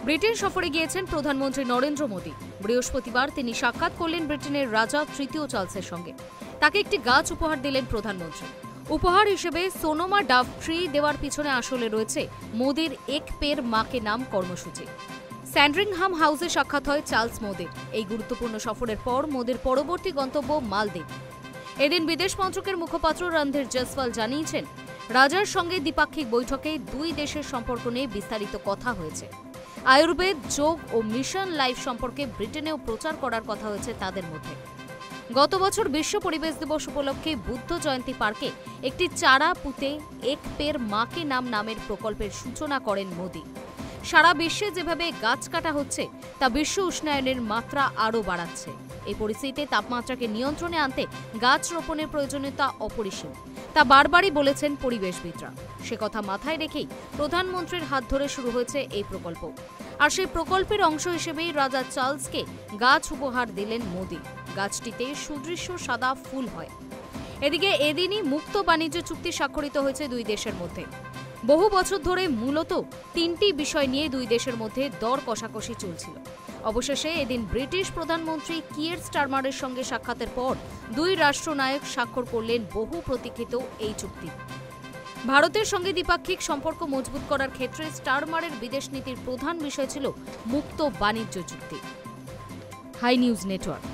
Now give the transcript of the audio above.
Britain সফরে গিয়েছেন প্রধানমন্ত্রী নরেন্দ্র মোদী। বৃহস্পতিবার তিনি সাক্ষাৎ করলেন ব্রিটেনের রাজা তৃতীয় চার্লসের সঙ্গে। তাকে একটি গাছ উপহার দিলেন প্রধানমন্ত্রী। উপহার হিসেবে সোনোমা ডাভ ট্রি দেওয়ার পিছনে আসলে রয়েছে মোদীর এক পের মাকে নাম কর্মসূচি। স্যান্ডরিংহাম হাউসে সাক্ষাৎ হয় চার্লস মোদীর। এই গুরুত্বপূর্ণ সফরের পর মোদীর পরবর্তী গন্তব্য মালদ্বীপ। এদিন বিদেশ মন্ত্রকের মুখপাত্র রণধীর জয়সওয়াল জানিয়েছেন, রাজার সঙ্গে দ্বিপাক্ষিক বৈঠকে দুই দেশের সম্পর্ক নিয়ে বিস্তারিত কথা হয়েছে। আয়ুর্বেদ, যোগ ও মিশন লাইফ সম্পর্কে ব্রিটেনেও প্রচার করার কথা হয়েছে তাদের মধ্যে। গত বছর বিশ্ব পরিবেশ দিবস উপলক্ষে বুদ্ধ জয়ন্তী পার্কে একটি চারা পুঁতে এক পের মাকে নাম নামের প্রকল্পের সূচনা করেন মোদী। সারা বিশ্বে যেভাবে গাছ কাটা হচ্ছে তা বিশ্ব উষ্ণায়নের মাত্রা আরও বাড়াচ্ছে। এই পরিস্থিতিতে তাপমাত্রাকে নিয়ন্ত্রণে আনতে গাছ রোপণের প্রয়োজনীয়তা অপরিসীম, তা বারবারই বলেছেন পরিবেশবিদরা। সে কথা মাথায় রেখেই প্রধানমন্ত্রীর হাত ধরে শুরু হয়েছে এই প্রকল্প। আর সেই প্রকল্পের অংশ হিসেবেই রাজা চার্লসকে গাছ উপহার দিলেন মোদী। গাছটিতে সুদৃশ্য সাদা ফুল হয়। এদিকে এদিনই মুক্ত বাণিজ্য চুক্তি স্বাক্ষরিত হয়েছে দুই দেশের মধ্যে। বহু বছর ধরে মূলত তিনটি বিষয় নিয়ে দুই দেশের মধ্যে দর কষাকষি চলছিল। অবশেষে এদিন ব্রিটিশ প্রধানমন্ত্রী কিয়ের স্টারমারের সঙ্গে সাক্ষাতের পর দুই রাষ্ট্রনায়ক স্বাক্ষর করলেন বহু প্রতীক্ষিত এই চুক্তি। ভারতের সঙ্গে দ্বিপাক্ষিক সম্পর্ক মজবুত করার ক্ষেত্রে স্টারমারের বিদেশ নীতির প্রধান বিষয় ছিল মুক্ত বাণিজ্য চুক্তি। Hi News network.